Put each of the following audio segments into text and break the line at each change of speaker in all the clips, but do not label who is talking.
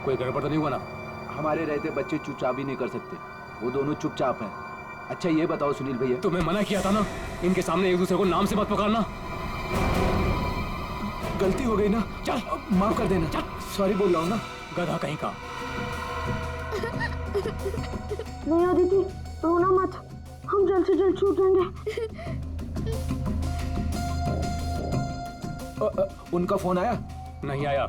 कोई गड़बड़ तो नहीं हुआ ना?
हमारे रहते बच्चे चुपचाप भी नहीं कर सकते, वो दोनों चुपचाप हैं। अच्छा ये बताओ सुनील भैया,
तुम्हें मना किया था ना इनके सामने एक दूसरे को नाम से मत पुकारना।
गलती हो गई ना,
चल
माफ कर देना।
चल।
सॉरी बोल रहा हूँ ना।
गधा कहीं का।
नहीं अदिति, रोना मत, हम जल्द से जल्द छूट जाएंगे।
उनका फोन आया?
नहीं आया।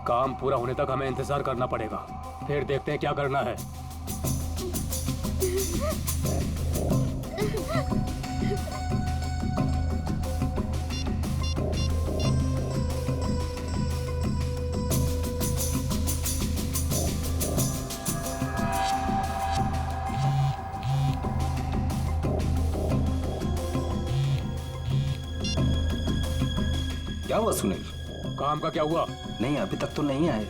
काम पूरा होने तक हमें इंतजार करना पड़ेगा, फिर देखते हैं क्या करना है।
क्या हुआ सुनील?
काम का क्या हुआ?
नहीं अभी तक तो नहीं आए।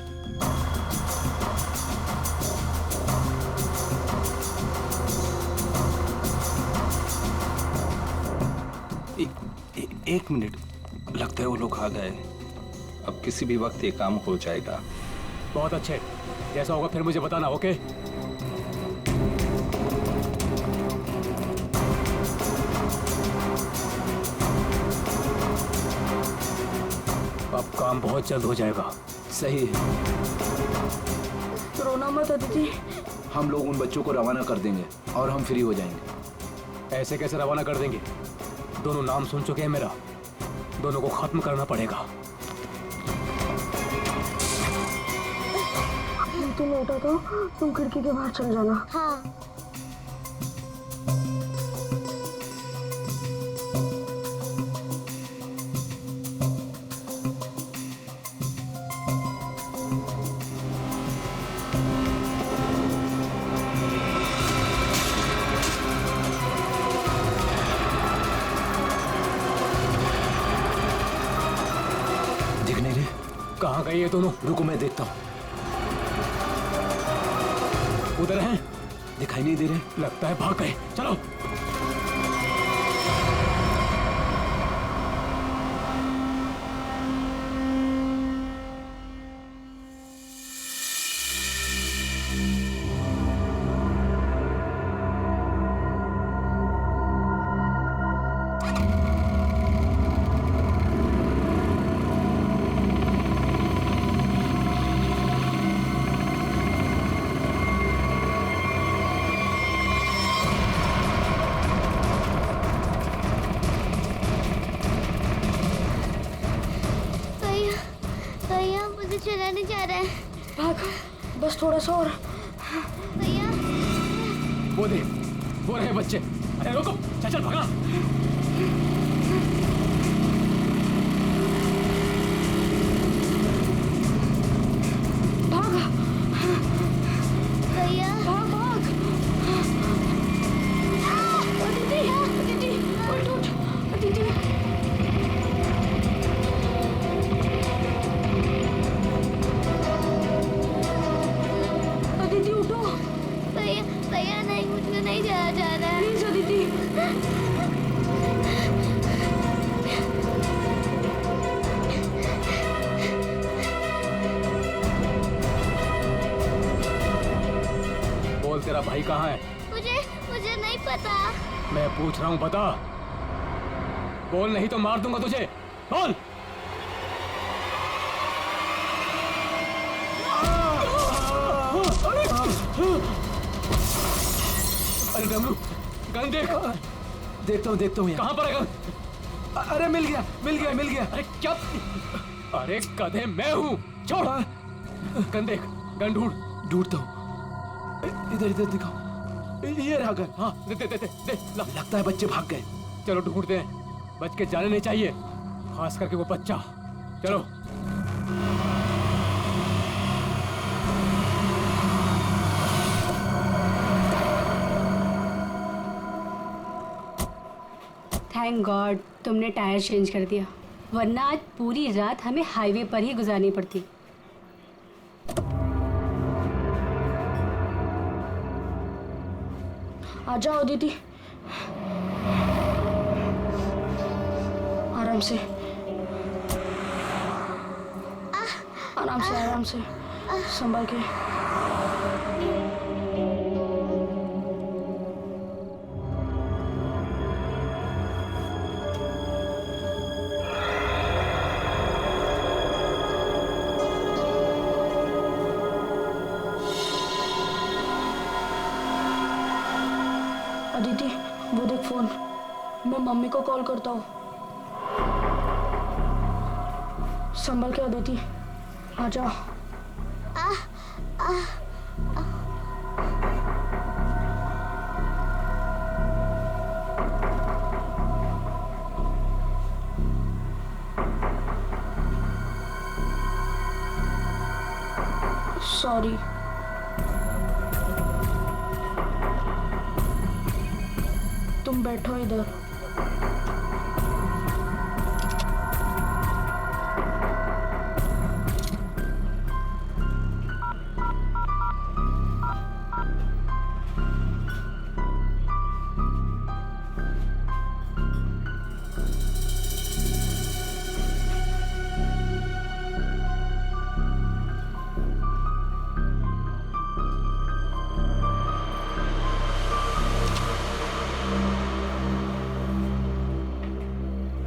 एक मिनट, लगता है वो लोग आ गए। अब किसी भी वक्त ये काम हो जाएगा।
बहुत अच्छे, जैसा होगा फिर मुझे बताना। ओके? अब काम बहुत जल्द हो जाएगा।
सही है,
रोना मत अदिति।
हम लोग उन बच्चों को रवाना कर देंगे और हम फ्री हो जाएंगे।
ऐसे कैसे रवाना कर देंगे? दोनों नाम सुन चुके हैं मेरा, दोनों को खत्म करना पड़ेगा।
तुम लौटा तो तुम खिड़की के बाहर चल जाना।
हाँ।
कहाँ गए ये दोनों?
रुको मैं देखता हूँ।
उधर हैं?
दिखाई नहीं दे रहे।
लगता है भाग गए। चलो।
चलाने जा रहा है।
भाग, बस थोड़ा सा और।
भैया
वो देख, वो रहे बच्चे। अरे रुको, चल चल भागा।
भाग
भैया,
भाग भाग। अदिति, अदिति, उठ उठ, अदिति।
भैया नहीं, मुझे नहीं जाया जा रहा है।
प्लीज अदिति।
बोल, तेरा भाई कहाँ है?
मुझे नहीं पता।
मैं पूछ रहा हूँ, बता। बोल, नहीं तो मार दूंगा तुझे। बोल। अरे डमरू, गन देख।
देखता हूँ
कहाँ पर है गन?
अरे मिल गया।
अरे क्या? अरे गधे, मैं हूँ। छोड़। गन देख, गन
ढूंढता हूँ। इधर दिखाओ। ये रहा गन।
हाँ, दे।
लगता है बच्चे भाग गए।
चलो ढूंढते हैं, बच के जाने नहीं चाहिए, खास करके वो बच्चा। चलो।
थैंक गॉड तुमने टायर चेंज कर दिया, वरना आज पूरी रात हमें हाईवे पर ही गुजारनी पड़ती।
आ जाओ दीदी, आराम से, आराम से। संभाल के। अदिति, वो देख फोन। मैं मम्मी को कॉल करता हूँ। संभल के अदिति, आ जाओ। सॉरी। तुम बैठो इधर।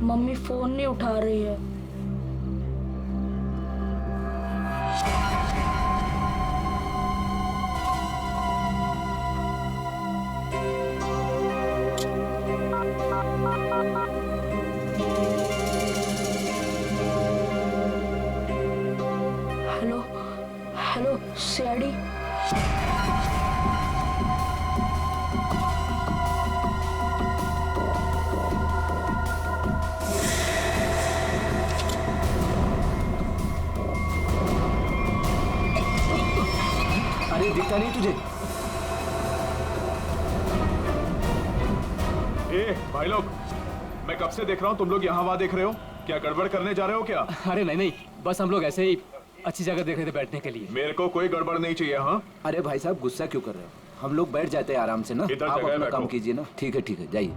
मम्मी फोन नहीं उठा रही है। Hello hello CID.
अरे दिखता नहीं तुझे?
भाई लोग, मैं कब से देख रहा हूँ तुम लोग यहाँ वहाँ देख रहे हो। क्या गड़बड़ करने जा रहे हो क्या?
अरे नहीं नहीं, बस हम लोग ऐसे ही अच्छी जगह देख रहे थे बैठने के लिए।
मेरे को कोई गड़बड़ नहीं चाहिए। हाँ,
अरे भाई साहब, गुस्सा क्यों कर रहे हो? हम लोग बैठ जाते हैं आराम से ना।
इधर
आप
जगह
अपना
बैठो।
काम कीजिए ना। ठीक है, जाइए।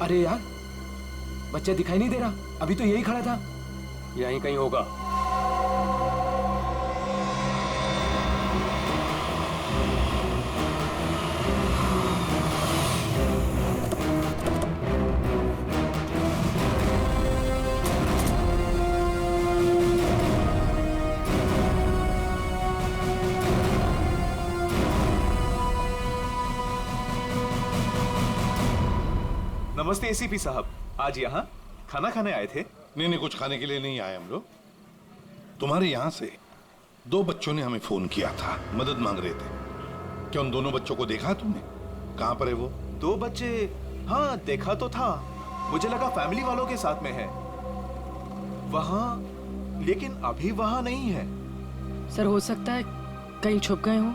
अरे यार, बच्चा दिखाई नहीं दे रहा। अभी तो यही खड़ा था।
यहीं कहीं होगा।
नमस्ते एसीपी साहब, आज यहाँ खाना खाने आए थे?
नहीं, कुछ खाने के लिए नहीं आए हम लोग। तुम्हारे यहाँ से 2 बच्चों ने हमें फोन किया था, मदद मांग रहे थे। क्या उन दोनों बच्चों को देखा तुमने? कहाँ पर है वो?
2 बच्चे? हाँ, देखा तो था। मुझे लगा फैमिली वालों के साथ में है वहाँ, लेकिन अभी वहाँ नहीं है।
सर, हो सकता है कहीं छुप गए हों।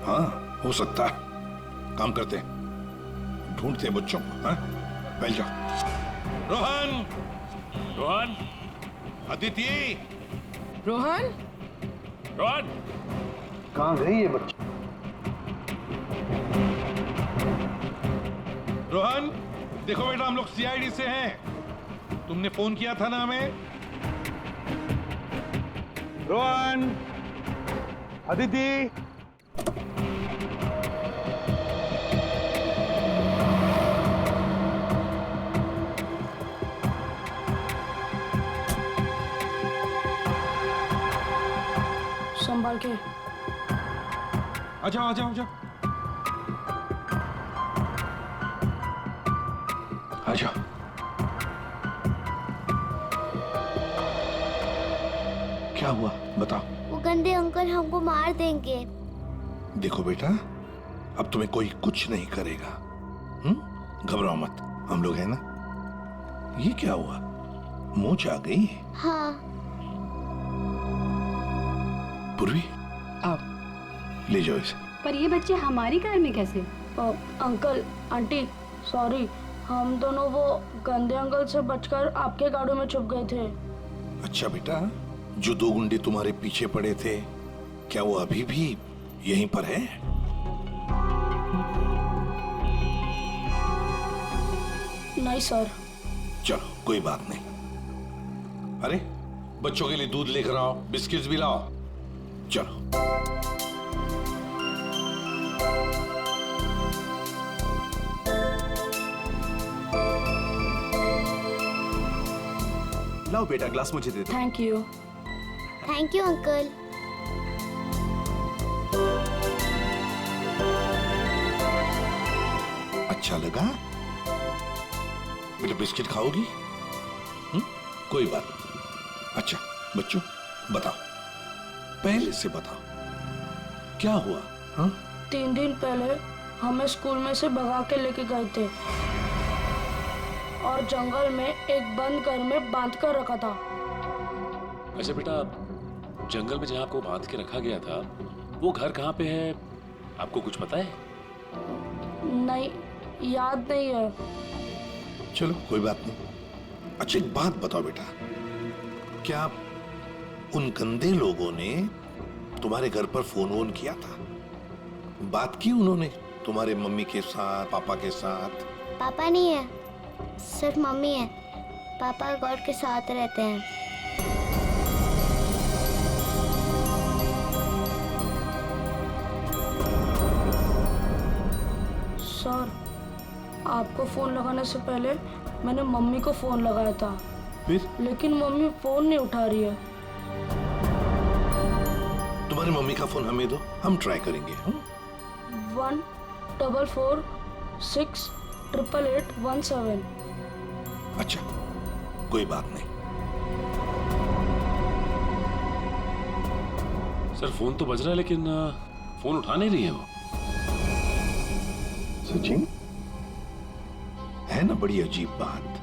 हाँ, हो सकता है। काम करते हैं, ढूंढते हैं बच्चों को। हाँ, बैठ जाओ। रोहन,
रोहन,
अदिति,
रोहन,
रोहन,
कहाँ गई ये बच्ची? रोहन, देखो बेटा, हम लोग सीआईडी से हैं। तुमने फोन किया था ना हमें? रोहन, अदिति,
संभाल के।
आ जाओ, आ जाओ, आ जाओ, आ जाओ। क्या हुआ बताओ।
वो गंदे अंकल हमको मार देंगे।
देखो बेटा, अब तुम्हें कोई कुछ नहीं करेगा। घबराओ मत, हम लोग हैं ना। ये क्या हुआ, मोच आ गई?
हाँ।
पूर्वी,
आओ।
ले जाओ इसे।
पर ये बच्चे हमारी कार में कैसे?
अंकल आंटी सॉरी, हम दोनों वो गंदे अंकल से बचकर आपके गाड़ी में छुप गए थे।
अच्छा बेटा, जो 2 गुंडे तुम्हारे पीछे पड़े थे, क्या वो अभी भी यहीं पर है?
नहीं सर।
चलो कोई बात नहीं। अरे बच्चों के लिए दूध लेकर आओ, बिस्किट्स भी लाओ। चलो।
लाओ बेटा, ग्लास मुझे दे दो।
Thank you.
Thank you uncle.
अच्छा लगा? बेटा बिस्किट खाओगी? कोई बात नहीं। अच्छा बच्चों बताओ, पहले से बताओ क्या हुआ? हाँ?
3 दिन पहले हमें स्कूल में से भगा के लेके गए थे और जंगल में एक बंद घर में बांध कर रखा था।
अच्छा बेटा, जंगल में जहाँ आपको बांध के रखा गया था वो घर कहाँ पे है, आपको कुछ पता है?
नहीं, याद नहीं है।
चलो कोई बात नहीं। अच्छा एक बात बताओ बेटा, क्या उन गंदे लोगों ने तुम्हारे घर पर फोन वोन किया था? बात की उन्होंने तुम्हारे मम्मी के साथ, पापा के साथ?
पापा नहीं है, सिर्फ मम्मी है। पापा गॉड के साथ रहते हैं।
सर, आपको फोन लगाने से पहले मैंने मम्मी को फोन लगाया था,
फिर
लेकिन मम्मी फोन नहीं उठा रही है।
तुम्हारी मम्मी का फोन हमें दो, हम ट्राई करेंगे।
144688817।
अच्छा कोई बात नहीं।
सर फोन तो बज रहा है लेकिन फोन उठा नहीं रही है वो।
सचिन, है ना बड़ी अजीब बात।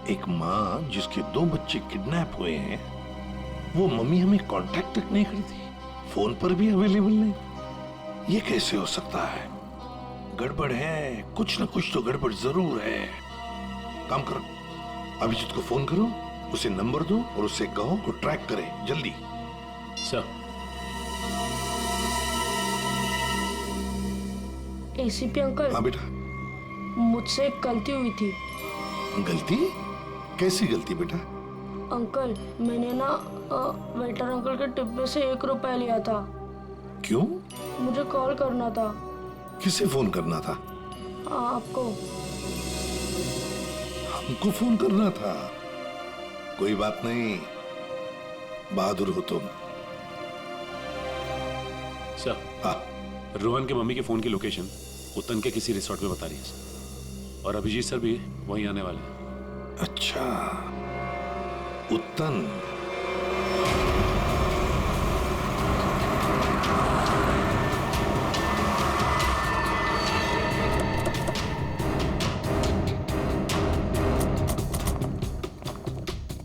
एक माँ जिसके 2 बच्चे किडनैप हुए हैं, वो मम्मी हमें कांटेक्ट तक नहीं करती, फोन पर भी अवेलेबल नहीं। ये कैसे हो सकता है? गड़बड़ है, कुछ ना कुछ तो गड़बड़ जरूर है। काम करो, अभिजीत को फोन करो, उसे नंबर दो और उससे कहो वो ट्रैक करे जल्दी।
सर।
ACP uncle.
हाँ बेटा।
मुझसे एक गलती हुई थी।
गलती? कैसी गलती बेटा?
अंकल, मैंने ना वेटर अंकल के टिप में से 1 रुपया लिया था।
क्यों?
मुझे कॉल करना था।
किसे फोन करना था?
आपको।
हमको फोन करना था? कोई बात नहीं, बहादुर हो तुम।
सर।
हाँ।
रोहन के मम्मी के फोन की लोकेशन उत्तन के किसी रिसोर्ट में बता रही है सर, और अभिजीत सर भी वहीं आने वाले हैं।
अच्छा, उत्तन।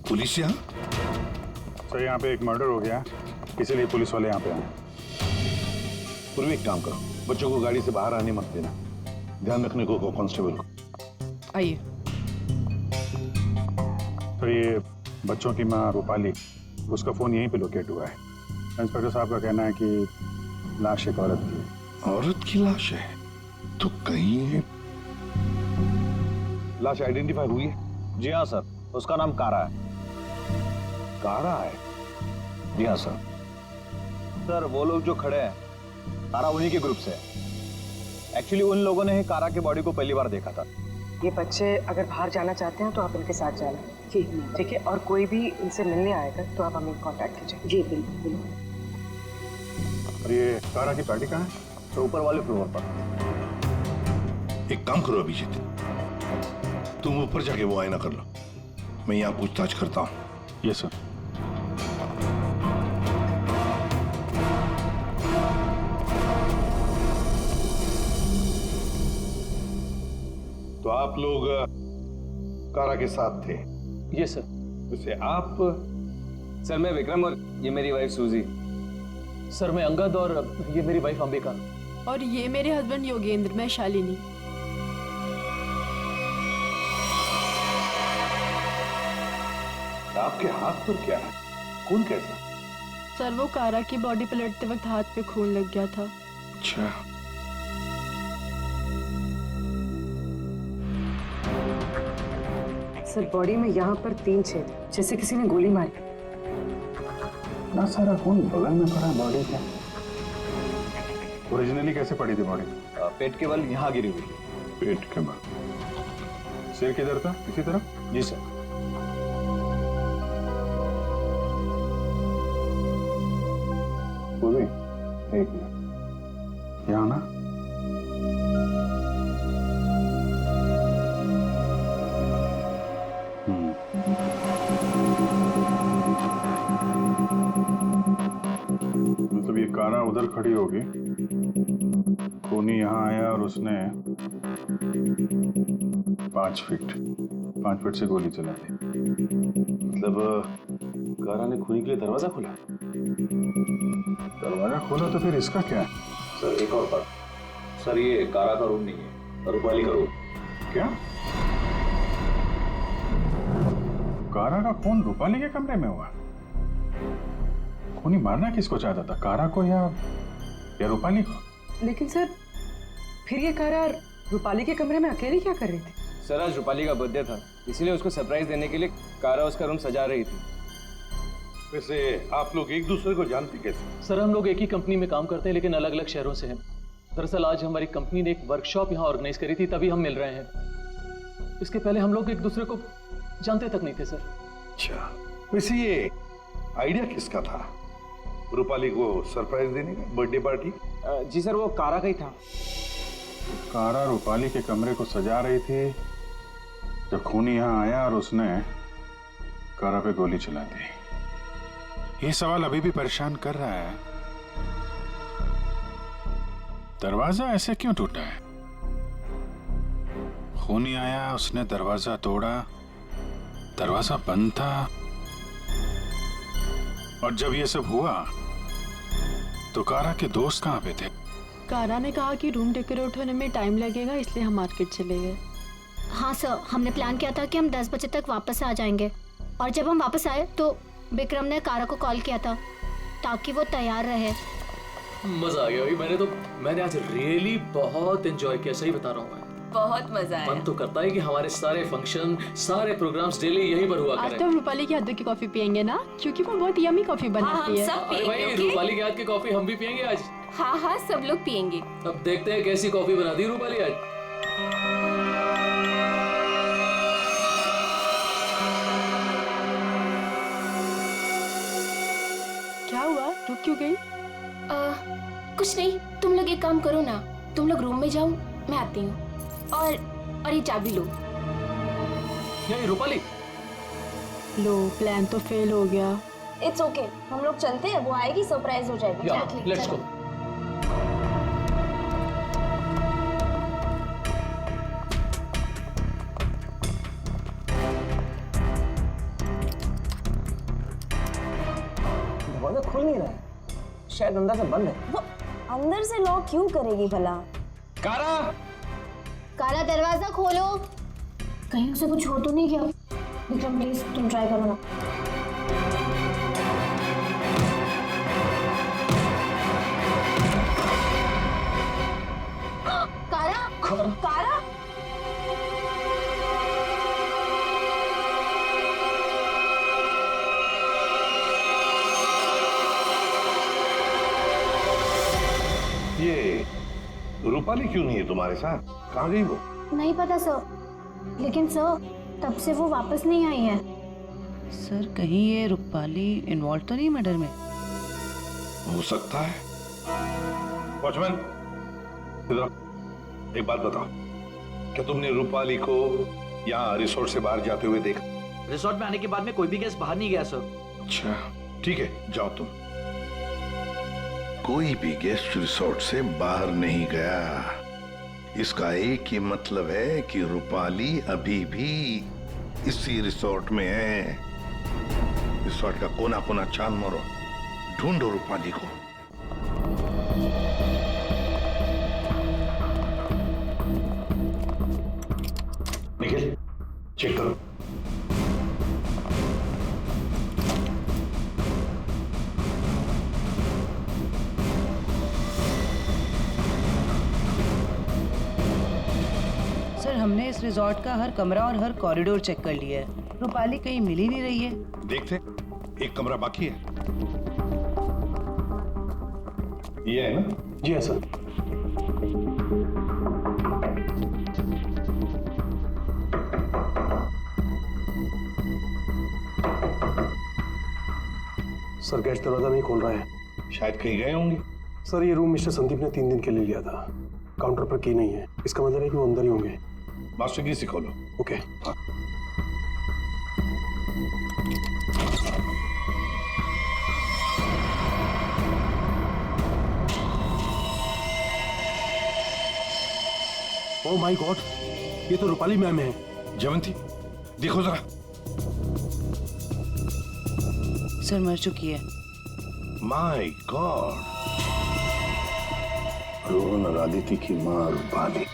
पुलिस यहाँ?
सर यहाँ पे एक मर्डर हो गया, इसीलिए पुलिस वाले यहाँ पे आए।
पूर्वी एक काम करो, बच्चों को गाड़ी से बाहर आने मत देना, ध्यान रखने को कहो कांस्टेबल को।
आइए।
तो ये बच्चों की माँ रूपाली, उसका फोन यहीं पे लोकेट हुआ है। इंस्पेक्टर साहब का कहना है कि लाश एक औरत की है।
औरत की लाश है? तो कहीं
लाश आइडेंटिफाई हुई है? जी हाँ सर, उसका नाम कारा है।
कारा है?
जी हाँ सर। सर वो लोग जो खड़े हैं, कारा उन्हीं के ग्रुप से है। एक्चुअली उन लोगों ने ही कारा के बॉडी को पहली बार देखा था।
ये बच्चे अगर बाहर जाना चाहते हैं तो आप इनके साथ जाना। जी ठीक है, और कोई भी इनसे मिलने आएगा तो आप हमें कांटेक्ट कीजिए। जी बिल्कुल।
और ये कारा की पार्टी कहाँ है?
तो ऊपर वाले फ्लोर पर।
एक काम करो अभिजीत, तुम ऊपर जाके वो आईना कर लो, मैं यहाँ पूछताछ करता हूँ।
Yes sir.
तो आप लोग कारा के साथ थे?
ये सर।
वैसे आप?
सर मैं विक्रम और ये मेरी वाइफ सूजी। सर मैं अंगद और ये मेरी वाइफ अंबिका।
और ये मेरे हस्बैंड योगेंद्र, मैं शालिनी।
आपके हाथ पर क्या है? खून कैसा?
सर वो कारा की बॉडी पलटते वक्त हाथ पे खून लग गया था।
अच्छा,
सर बॉडी में यहाँ पर 3 छेद, जैसे किसी ने गोली मारी।
ना सारा खून बगल में पड़ा बॉडी के। ओरिजिनली कैसे पड़ी थी बॉडी?
पेट के बल यहाँ गिरी हुई थी।
पेट के बल। सिर किधर था? इसी तरफ?
जी सर।
पूरी एक मिनट यहाँ ना। मतलब ये कारा उधर खड़ी होगी, खूनी यहाँ आया और उसने 5 फीट से गोली चला दी।
मतलब कारा ने खूनी के लिए दरवाजा खोला?
दरवाजा खोला तो फिर इसका क्या है?
सर एक और बात, सर ये कारा का रूम नहीं है, रूपाली का रूम।
क्या? कारा का खून रूपाली के कमरे में हुआ? खूनी मारना किसको चाहता था, कारा को या रूपाली को?
लेकिन सर फिर ये कारा रूपाली के कमरे में अकेली क्या कर रही थी?
सर आज रूपाली का बर्थडे था, इसीलिए उसको सरप्राइज देने के लिए कारा उसका रूम सजा रही थी।
वैसे आप लोग एक दूसरे को जानते कैसे?
सर हम लोग एक ही कंपनी में काम करते हैं लेकिन अलग अलग शहरों से हैं। दरअसल आज हमारी कंपनी ने एक वर्कशॉप यहाँ ऑर्गेनाइज करी थी, तभी हम मिल रहे हैं। इसके पहले हम लोग एक दूसरे को जानते तक नहीं थे सर।
अच्छा, वैसे ये आइडिया किसका था, रूपाली को सरप्राइज देने का, बर्थडे पार्टी?
जी सर वो कारा का ही था।
कारा रूपाली के कमरे को सजा रही थी जब खूनी यहाँ आया और उसने कारा पे गोली चला दी। ये सवाल अभी भी परेशान कर रहा है, दरवाजा ऐसे क्यों टूटा है? खूनी आया, उसने दरवाजा तोड़ा, दरवाजा बंद था, और जब ये सब हुआ तो कारा के दोस्त कहाँ पे थे?
कारा ने कहा कि रूम डेकोरेट होने में टाइम लगेगा, इसलिए हम मार्केट चले गए।
हाँ सर, हमने प्लान किया था कि हम 10 बजे तक वापस आ जाएंगे, और जब हम वापस आए तो विक्रम ने कारा को कॉल किया था ताकि वो तैयार रहे।
मजा आ गया भाई, मैंने आज रियली बहुत एंजॉय किया, सही बता रहा हूँ मैं।
बहुत मजा आया।
मन तो करता है कि हमारे सारे फंक्शन, सारे प्रोग्राम्स डेली यहीं पर हुआ
आज
करें।
तो हम रूपाली के हाथ की कॉफी पियेंगे ना, क्योंकि वो बहुत यम्मी कॉफी बनाती है।
अरे भाई रूपाली के हाथ की कॉफी हम भी पियेंगे आज।
हाँ हाँ सब लोग पियेंगे।
अब देखते हैं कैसी कॉफी बनाती है रूपाली आज।
क्या हुआ, रुक क्यों गई?
कुछ नहीं, तुम लोग एक काम करो ना, तुम लोग रूम में जाओ, मैं आती हूँ। और ये चाबी लो।
ये रूपाली,
लो प्लान तो फेल हो गया।
इट्स ओके, हम लोग चलते हैं, वो आएगी सरप्राइज हो जाएगी।
Let's go.
दरवाजा खुल नहीं रहा है, शायद अंदर से बंद है।
वो अंदर से लॉक क्यों करेगी भला?
कारा,
कारा दरवाजा खोलो।
कहीं उसे कुछ हो तो नहीं गया? विक्रम प्लीज तुम ट्राई करो ना।
कारा, कारा,
ये रूपाली क्यों नहीं है तुम्हारे साथ, कहाँ गई वो?
नहीं पता सर, लेकिन सर तब से वो वापस नहीं आई है।
सर कहीं ये रूपाली इन्वॉल्व तो नहीं मर्डर में?
हो सकता है। वॉचमैन, एक बात बताओ, क्या तुमने रूपाली को यहाँ रिसोर्ट से बाहर जाते हुए देखा?
रिसोर्ट में आने के बाद में कोई भी गेस्ट बाहर नहीं गया सर।
अच्छा ठीक है, जाओ तुम। कोई भी गेस्ट रिसोर्ट से बाहर नहीं गया, इसका एक ही मतलब है कि रूपाली अभी भी इसी रिसोर्ट में है। रिसोर्ट का कोना कोना छान मारो, ढूंढो रूपाली को। निखिल, चेक करो।
हमने इस रिजॉर्ट का हर कमरा और हर कॉरिडोर चेक कर लिया है। रूपाली कहीं मिल ही नहीं रही है।
देखते, एक कमरा बाकी है। ये है ना?
जी हाँ सर।
सर गैस दरवाजा नहीं खोल रहा है।
शायद कहीं गए होंगे।
सर ये रूम मिस्टर संदीप ने 3 दिन के लिए लिया था। काउंटर पर की नहीं है, इसका मतलब है कि वो अंदर ही होंगे।
मास्टर की से खोलो।
ओके।
हाँ।
ओह माय गॉड, ये तो रूपाली मैम है।
जयवंती देखो जरा।
सर मर चुकी है।
माय गॉड, रोहन और आदिति की मां रूपाली।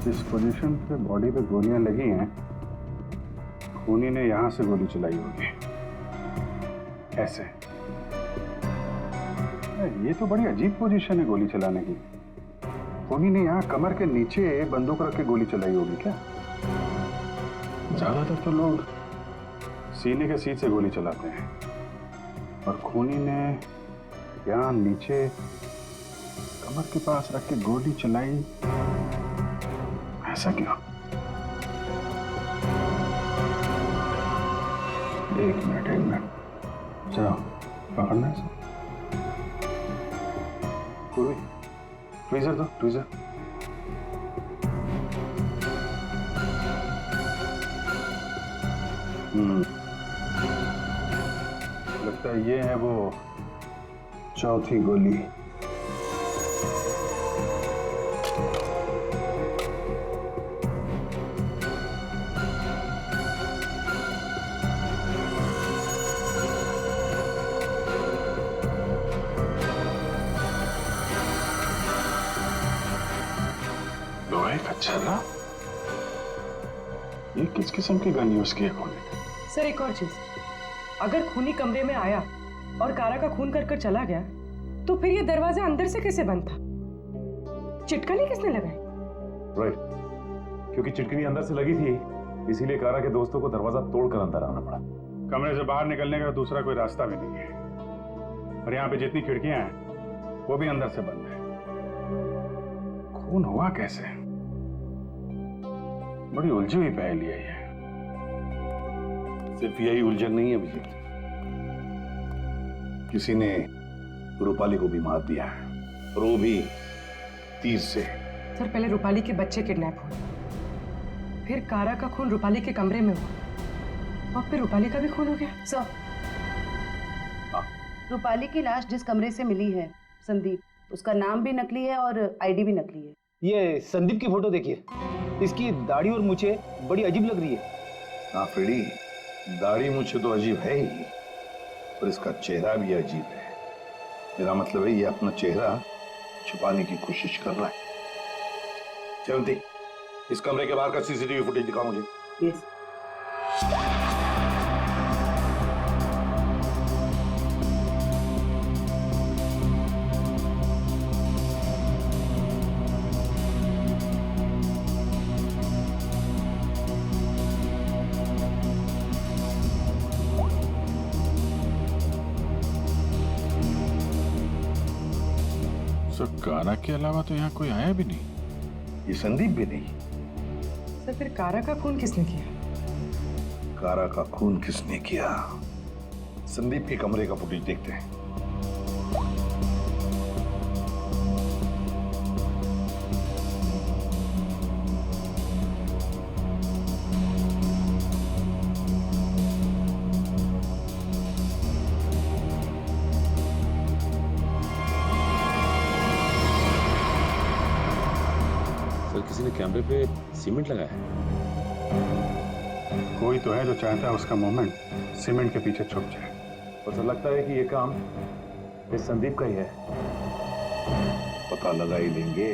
जिस पोजीशन पे बॉडी पे गोलियां लगी हैं, खूनी ने यहां से गोली चलाई होगी। ऐसे। ये तो बड़ी अजीब पोजीशन है गोली चलाने की। खूनी ने यहाँ कमर के नीचे बंदूक रख के गोली चलाई होगी क्या? ज्यादातर तो लोग सीने के सीट से गोली चलाते हैं, और खूनी ने यहाँ नीचे कमर के पास रख के गोली चलाई। ऐसा क्यों? एक मिनट चलो पकड़ना है। पूर्वी ट्वीजर दो, ट्वीजर। लगता है ये है वो चौथी गोली। लोहे का छल्ला? ये किस किस्म की गन यूज की है खूनी ने?
सर एक और चीज, अगर खूनी कमरे में आया और कारा का खून कर चला गया, तो फिर ये दरवाजा अंदर से कैसे बंद था? चिटकनी किसने लगाई?
राइट, क्योंकि चिटकनी अंदर से लगी थी, इसीलिए कारा के दोस्तों को दरवाजा तोड़कर अंदर आना पड़ा। कमरे से बाहर निकलने का दूसरा कोई रास्ता भी नहीं है, और यहाँ पे जितनी खिड़कियां हैं वो भी अंदर से बंद है। खून हुआ कैसे? बड़ी उलझी हुई पहेली है ये।
सिर्फ यही उलझन नहीं है अभिजीत, किसी ने रूपाली को भी मार दिया है, और वो भी तीर से।
सर पहले रूपाली के बच्चे किडनैप हुए, फिर कारा का खून रूपाली के कमरे में हुआ, और फिर रूपाली का भी खून हो गया।
सर रूपाली की लाश जिस कमरे से मिली है, संदीप, उसका नाम भी नकली है और आईडी भी नकली है।
ये संदीप की फोटो देखिए, इसकी दाढ़ी और मूछें बड़ी अजीब लग रही है।
हाँ फ्रेडी, दाढ़ी मूछें तो अजीब है ही, पर इसका चेहरा भी अजीब है। मेरा मतलब है ये अपना चेहरा छुपाने की कोशिश कर रहा है। जयवंती, इस कमरे के बाहर का सीसीटीवी फुटेज दिखाओ मुझे।
यस।
कारा के अलावा तो यहाँ कोई आया भी नहीं।
ये संदीप भी नहीं।
सर फिर कारा का खून किसने किया?
कारा का खून किसने किया? संदीप के कमरे का फुटेज देखते हैं।
किसी ने कैमरे पे सीमेंट लगाया है।
कोई तो है जो चाहता है उसका मूवमेंट सीमेंट के पीछे छुप जाए।
और तो लगता है कि ये काम इस संदीप का ही है।
पता लगा ही लेंगे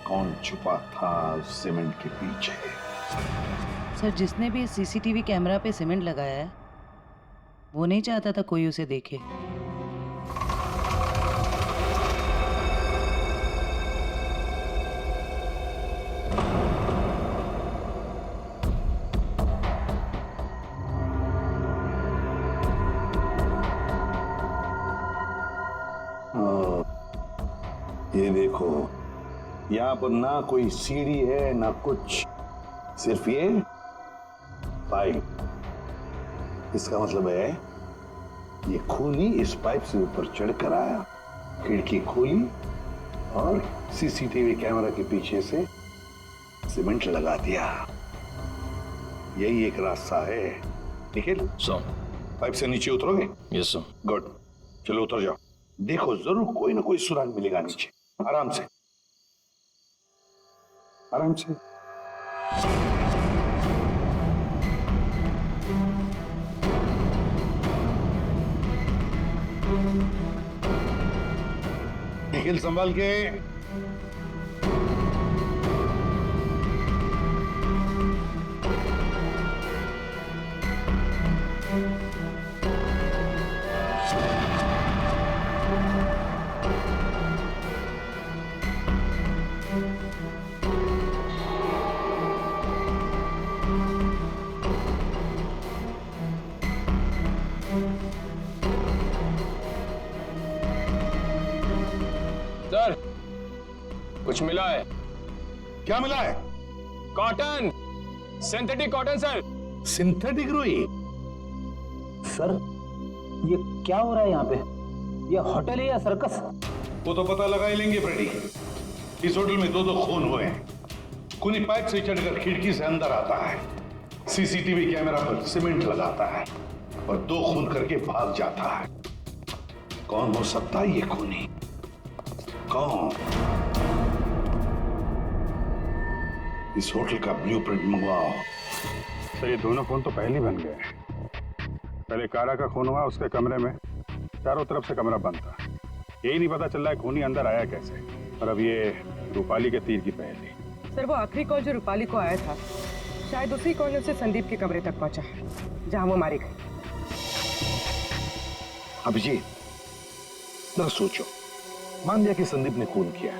कौन छुपा था सीमेंट के पीछे।
सर जिसने भी सीसीटीवी कैमरा पे सीमेंट लगाया है, वो नहीं चाहता था कोई उसे देखे।
ये देखो, यहाँ पर ना कोई सीढ़ी है ना कुछ, सिर्फ ये पाइप। इसका मतलब है ये खूनी इस पाइप से ऊपर चढ़कर आया, खिड़की खोली और सीसीटीवी कैमरा के पीछे से सीमेंट लगा दिया। यही एक रास्ता है। निखिल, पाइप से नीचे उतरोगे?
Yes sir.
गुड, चलो उतर जाओ। देखो जरूर कोई ना कोई सुराग मिलेगा नीचे। आराम से, आराम से। निखिल संभाल के।
सर, कुछ मिला है।
क्या मिला है?
Cotton, synthetic cotton sir.
Synthetic रुई?
सर, ये क्या हो रहा है यहाँ पे? ये होटल है या सर्कस?
वो तो पता लगा ही लेंगे फ्रेडी। इस होटल में 2 खून हुए हैं। खूनी पाइप से चढ़कर खिड़की से अंदर आता है, सीसीटीवी कैमरा पर सीमेंट लगाता है और 2 खून करके भाग जाता है। कौन हो सकता है ये खूनी? कौन? इस होटल का ब्लूप्रिंट मंगवाओ।
सर, ये दोनों खून तो पहले बन गए। पहले कारा का खून हुआ, उसके कमरे में चारों तरफ से कमरा बंद था। यही नहीं पता चल रहा है खूनी अंदर आया कैसे। और अब ये रूपाली के तीर की पहेली।
सर, वो आखिरी कॉल जो रूपाली को आया था, शायद उसी कॉल से संदीप के कमरे तक पहुंचा, जहां वो मारी गई।
अभिजीत, जरा सोचो, मान लिया कि संदीप ने खून किया,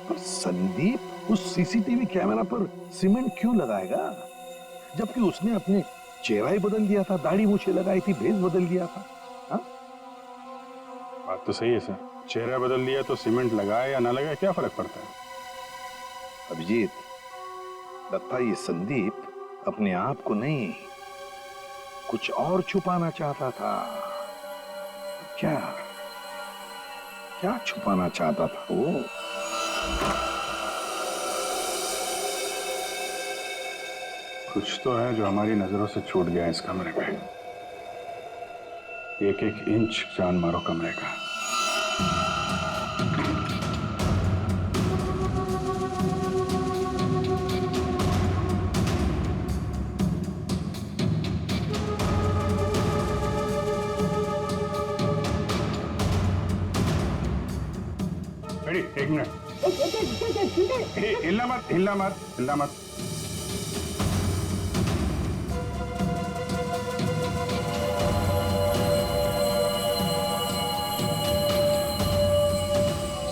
पर संदीप उस सीसीटीवी कैमरा पर सीमेंट क्यों लगाएगा, जबकि उसने अपने चेहरा ही बदल दिया था, दाढ़ी मूछें लगाई थी, भेष बदल दिया था। हा?
बात तो सही है सर, चेहरा बदल दिया तो सीमेंट लगाए या ना लगाए क्या फर्क पड़ता है?
अभिजीत, लगता है ये संदीप अपने आप को नहीं, कुछ और छुपाना चाहता था। क्या क्या छुपाना चाहता था वो?
कुछ तो है जो हमारी नजरों से छूट गया इस कमरे में। एक एक इंच जान मारो कमरे का। एक मिनट, हिलना मत, हिलना मत, हिलना मत।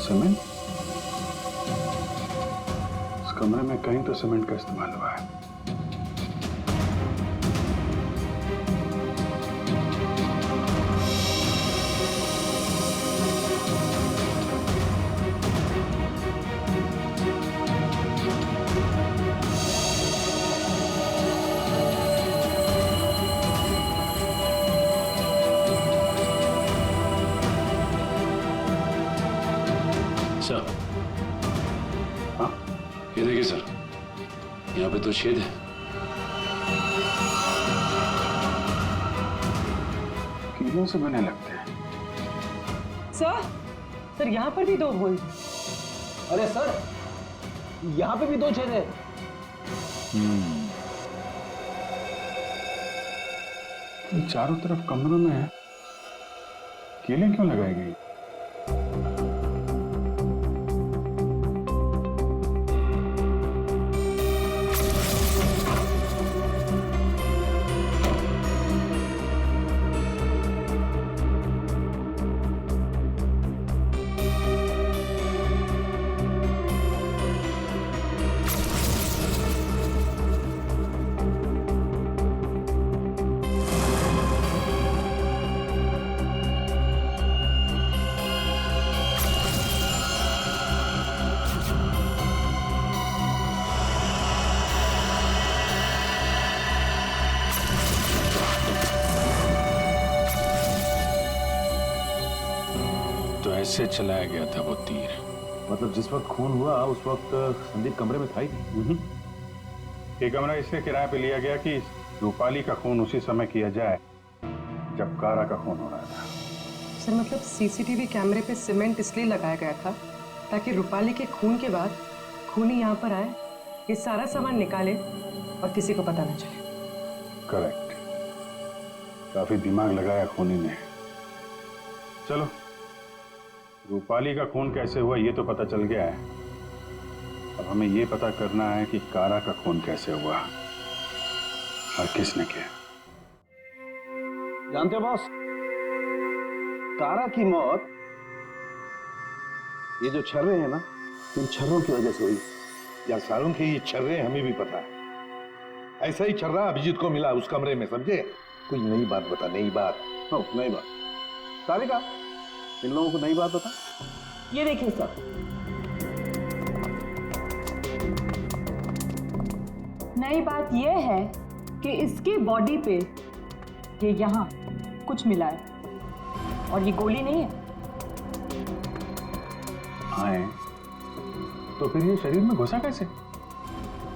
सीमेंट? इस कमरे में कहीं तो सीमेंट का इस्तेमाल हुआ है।
सर, ये देखिए सर, यहाँ पे तो छेद है।
कीलों से बने लगते हैं।
सर, यहाँ पर भी 2 होल।
अरे सर, यहाँ पे भी 2 छेद है।
चारों तरफ कमरों में कीलें क्यों लगाई गई? कैसे चलाया गया था वो तीर?
मतलब जिस वक्त खून हुआ उस वक्त संदीप कमरे में था ही नहीं।
ये कमरा इसलिए किराए पे लिया गया कि रूपाली का खून उसी समय किया जाए जब कारा का खून हो रहा था।
सर मतलब सीसीटीवी कैमरे पे सीमेंट इसलिए लगाया गया था ताकि रूपाली के खून के बाद खूनी यहाँ पर आए, ये सारा सामान निकाले और किसी को पता न चले।
करेक्ट, काफी दिमाग लगाया खूनी ने। चलो, रूपाली का खून कैसे हुआ ये तो पता चल गया है। अब हमें ये पता करना है कि कारा का खून कैसे हुआ और किसने किया।
जानते हो बॉस, कारा की मौत ये जो छर्रे हैं ना, इन छर्रों की वजह से हुई।
यार सारुण के ये छर्रे हमें भी पता है। ऐसा ही छर्रा अभिजीत को मिला उस कमरे में, समझे? कोई नई बात बता, नई बात।
नई बात। तारिका, इन लोगों को नई बात बता।
ये देखिए सर,
नई बात यह है कि इसकी बॉडी पे ये यहाँ कुछ मिला है और ये गोली नहीं है।
हाँ, तो फिर ये शरीर में घुसा कैसे?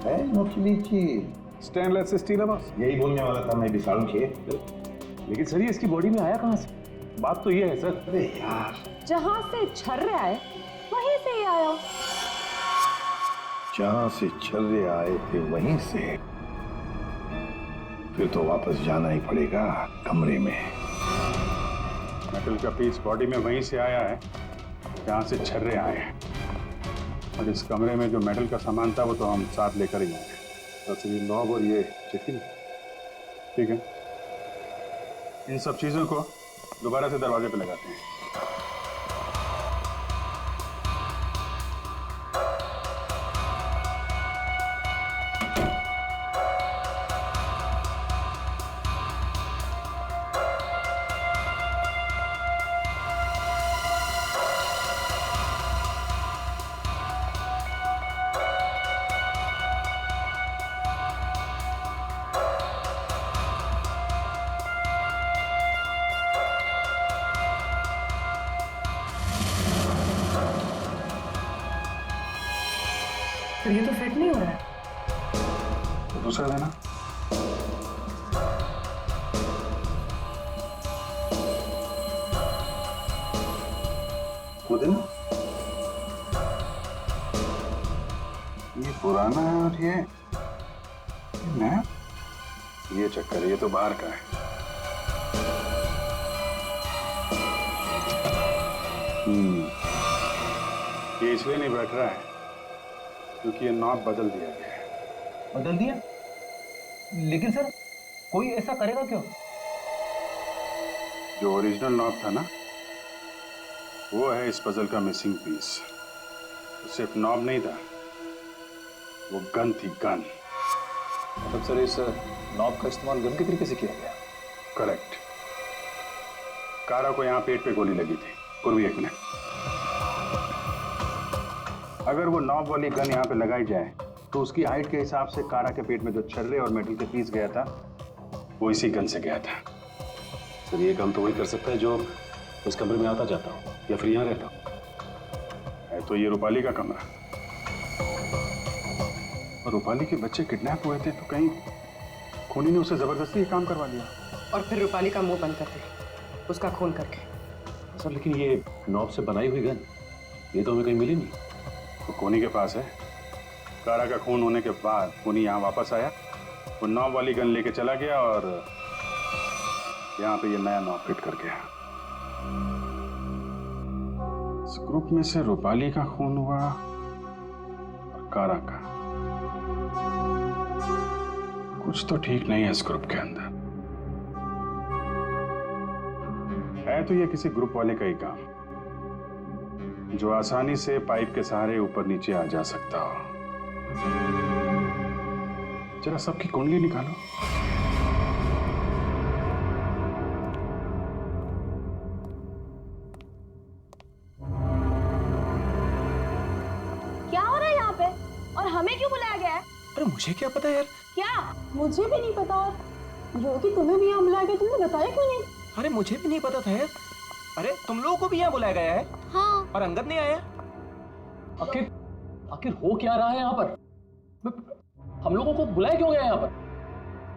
है नकली चीज,
स्टेनलेस स्टील है बॉस।
यही बोलने वाला था मैं भी सारुण के।
लेकिन सर ये इसकी बॉडी में आया कहां से? बात तो ये है सर।
अरे यार,
जहां से छर्रे आए वहीं से ही आया।
जहां से छर्रे आए थे वहीं से, फिर तो वापस जाना ही पड़ेगा कमरे में।
मेटल का पीस बॉडी में वहीं से आया है जहां से छर्रे आए हैं, और इस कमरे में जो मेटल का सामान था वो तो हम साथ लेकर ही आए।
तो ये नॉब और ये चिट्ठी,
ठीक है, इन सब चीजों को दोबारा से दरवाजे पे लगाते हैं।
ये तो फिट नहीं हो रहा है।
तो दूसरा देना। वो देना। ये पुराना है और ये नया। ये चक्कर है, ये तो बाहर का है। ये इसलिए नहीं बैठ रहा है क्योंकि ये नॉब बदल दिया गया है।
बदल दिया? लेकिन सर कोई ऐसा करेगा क्यों?
जो ओरिजिनल नॉब था ना, वो है इस पजल का मिसिंग पीस। तो सिर्फ नॉब नहीं था, वो गन थी, गन।
मतलब सर इस नॉब का इस्तेमाल गन के तरीके से किया गया?
करेक्ट। कारा को यहाँ पेट पे गोली लगी थी। पूर्वी, एक मिनट। अगर वो नॉब वाली गन यहाँ पे लगाई जाए तो उसकी हाइट के हिसाब से कारा के पेट में जो छर्रे और मेटल के पीस गया था वो इसी गन से गया था।
सर ये काम तो वही कर सकता है जो उस कमरे में आता जाता हो या फिर यहाँ रहता हो।
है तो ये रूपाली का कमरा, और रूपाली के बच्चे किडनैप हुए थे तो कहीं खूनी ने उसे जबरदस्ती ये काम करवा दिया
और फिर रूपाली का मुंह बंद कर दिया, उसका खून करके।
सर लेकिन ये नॉब से बनाई हुई गन, ये तो हमें कहीं मिली नहीं।
तो खूनी के पास है। कारा का खून होने के बाद खूनी यहाँ वापस आया, वो नॉब वाली गन लेके चला गया और यहाँ पे ये नया नॉब फिट कर गया। इस ग्रुप में से रूपाली का खून हुआ और कारा का। कुछ तो ठीक नहीं है इस ग्रुप के अंदर। है तो ये किसी ग्रुप वाले का ही काम, जो आसानी से पाइप के सहारे ऊपर नीचे आ जा सकता हो। जरा सबकी कुंडली निकालो।
क्या हो रहा है यहाँ पे और हमें क्यों बुलाया गया है?
अरे मुझे क्या पता यार।
क्या?
मुझे भी नहीं पता, और योगी तुम्हें भी यहाँ बुलाया गया, तुमने बताया क्यों नहीं?
अरे मुझे भी नहीं पता था यार।
अरे तुम लोगों को भी यहाँ बुलाया गया है?
हाँ।
और अंगद नहीं आया?
आखिर हो क्या रहा है यहाँ पर? हम लोगों को बुलाया क्यों गया यहाँ पर?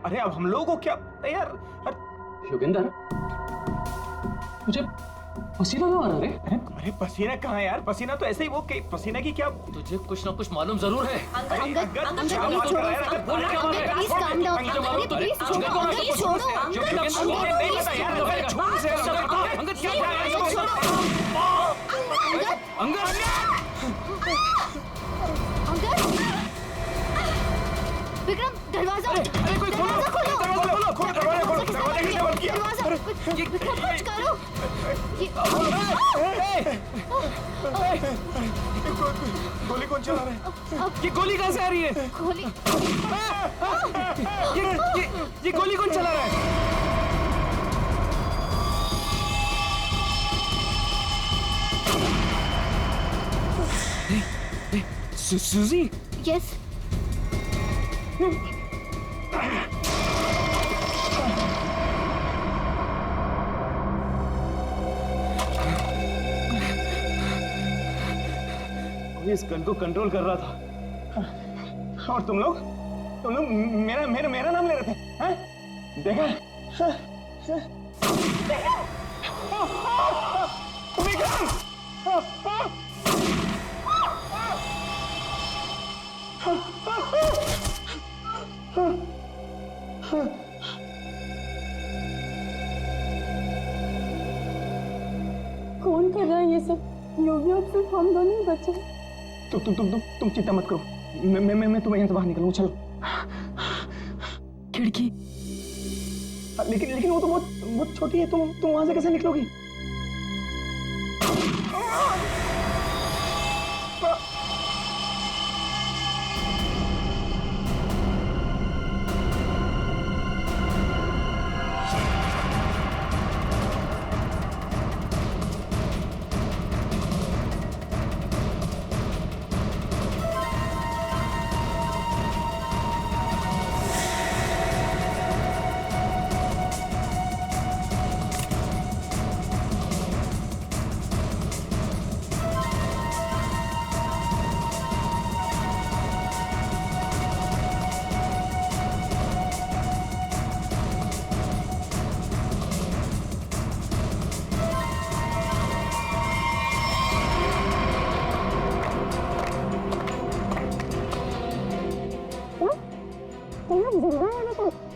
अरे अब हम लोगों को क्या यार?
योगेंद्र, मुझे पसीना क्यों आ रहा है?
अरे पसीना कहाँ है यार? पसीना तो ऐसे ही वो पसीना की क्या?
तुझे कुछ ना कुछ मालूम जरूर है।
विक्रम, दरवाजा खोलो। विक्रम, कुछ करो।
गोली कौन चला रहा है? ये गोली कहाँ से आ रही है?
गोली।
ये गोली कौन चला रहा है? सूजी?
यस।
इस गन को कंट्रोल कर रहा था और तुम लोग मेरा नाम ले रहे थे, हैं? देखा?
कौन कर रहा है ये सब? योगी, अब सिर्फ हम दोनों ही बचे।
तुम चिंता मत करो, मैं तुम्हें यहाँ से बाहर निकलूंगा। चलो।
खिड़की।
लेकिन वो तो बहुत छोटी है, तुम वहां से कैसे निकलोगी?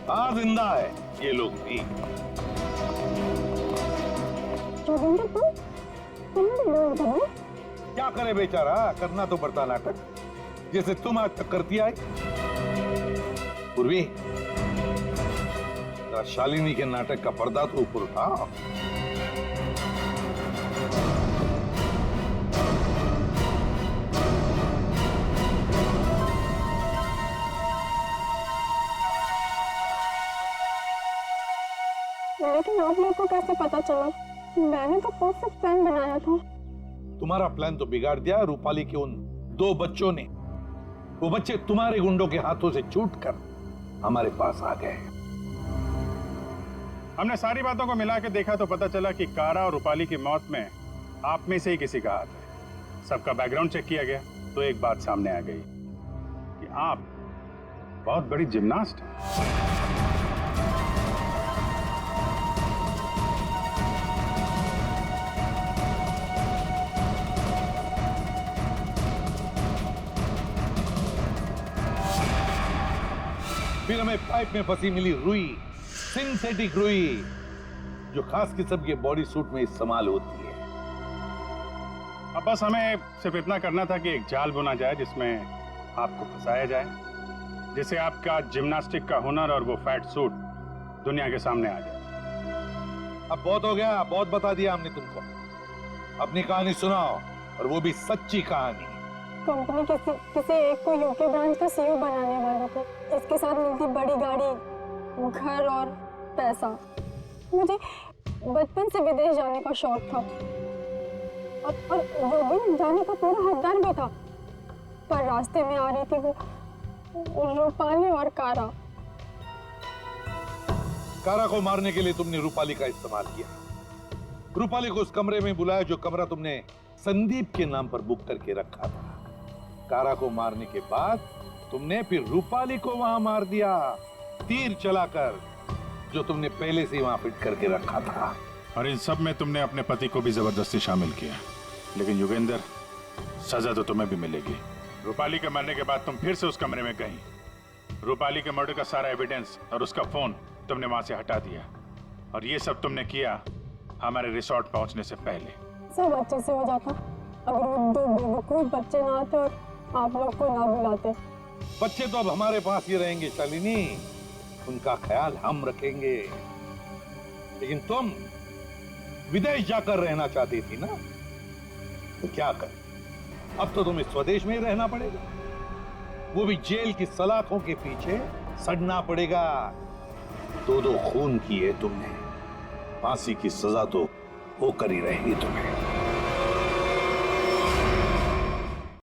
हाँ, जिंदा है ये लोग भी। क्या करे बेचारा, करना तो पड़ता नाटक, जैसे तुम आज तक करती आई। पूर्वी, शालिनी के नाटक का पर्दा तो ऊपर उठा।
लेकिन आप लोग को कैसे पता चला? मैंने तो परफेक्ट प्लान बनाया था।
तुम्हारा प्लान तो बिगाड़ दिया रूपाली के उन 2 बच्चों ने। वो बच्चे तुम्हारे गुंडों के हाथों से छूटकर हमारे पास आ गए।
हमने सारी बातों को मिला के देखा तो पता चला कि कारा और रूपाली की मौत में आप में से ही किसी का हाथ है। सबका बैकग्राउंड चेक किया गया तो एक बात सामने आ गई कि आप बहुत बड़ी जिम्नास्ट हैं।
फिर हमें पाइप में फंसी मिली रुई, सिंथेटिक रुई, जो खास किस्म के बॉडी सूट में इस्तेमाल होती है।
अब बस हमें सिर्फ इतना करना था कि एक जाल बुना जाए जिसमें आपको फंसाया जाए, जिससे आपका जिम्नास्टिक का हुनर और वो फैट सूट दुनिया के सामने आ जाए।
अब बहुत हो गया, बहुत बता दिया हमने तुमको। अपनी कहानी सुनाओ, और वो भी सच्ची कहानी।
कंपनी किसी एक को यूके ब्रांच का सीईओ बनाने वाले थे। इसके साथ मिलती बड़ी गाड़ी, घर और पैसा। मुझे बचपन से विदेश जाने का शौक था और वो भी जाने का पूरा हकदार भी था, पर रास्ते में आ रही थी वो रूपाली और कारा।
कारा को मारने के लिए तुमने रूपाली का इस्तेमाल किया, रूपाली को उस कमरे में बुलाया जो कमरा तुमने संदीप के नाम पर बुक करके रखा था। कारा को मारने के बाद तुमने फिर रूपाली को वहां मार दिया, तीर चलाकर, जो तुमने पहले से वहां फिट करके रखा था।
और इन सब में तुमने अपने पति को भी जबरदस्ती शामिल किया। लेकिन योगेंद्र, सजा तो तुम्हें भी मिलेगी। रूपाली के मरने के बाद तुम फिर से उस कमरे में गई। रूपाली के मर्डर का सारा एविडेंस और उसका फोन तुमने वहां से हटा दिया। और ये सब तुमने किया हमारे रिसोर्ट पहुंचने से पहले।
सब अच्छे से हो जाता अगर वो दो बेवकूफ बच्चे ना आते और आप लोग को ना बुलाते।
बच्चे तो अब हमारे पास ही रहेंगे शालिनी, उनका ख्याल हम रखेंगे। लेकिन तुम विदेश जाकर रहना चाहती थी ना, तो क्या कर, अब तो तुम्हें स्वदेश में ही रहना पड़ेगा, वो भी जेल की सलाखों के पीछे सड़ना पड़ेगा। दो खून किए तुमने, फांसी की सजा तो होकर ही रहेगी तुम्हें।